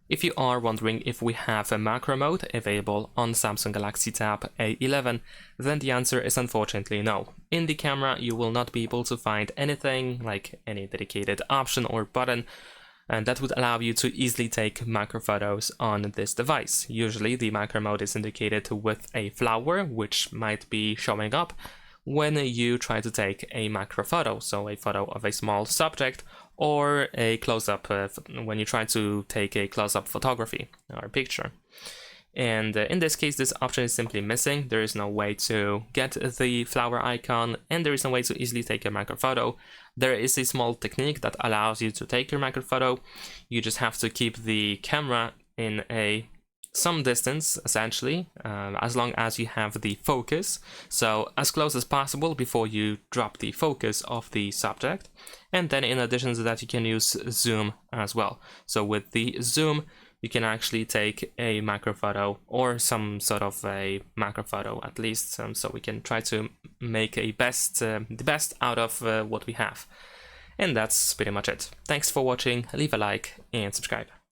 If you are wondering if we have a macro mode available on Samsung Galaxy Tab A11, then the answer is unfortunately no. In the camera, you will not be able to find anything like any dedicated option or button, and that would allow you to easily take macro photos on this device. Usually the macro mode is indicated with a flower, which might be showing up when you try to take a macro photo, so a photo of a small subject, or a close-up when you try to take a close-up photography or picture. And in this case, this option is simply missing. There is no way to get the flower icon, and there is no way to easily take a macro photo. There is a small technique that allows you to take your macro photo. You just have to keep the camera in some distance, essentially, as long as you have the focus, so as close as possible before you drop the focus of the subject. And then in addition to that, you can use zoom as well. So with the zoom, you can actually take a macro photo, or some sort of a macro photo at least, so we can try to make the best out of what we have. And that's pretty much it. Thanks for watching, leave a like and subscribe.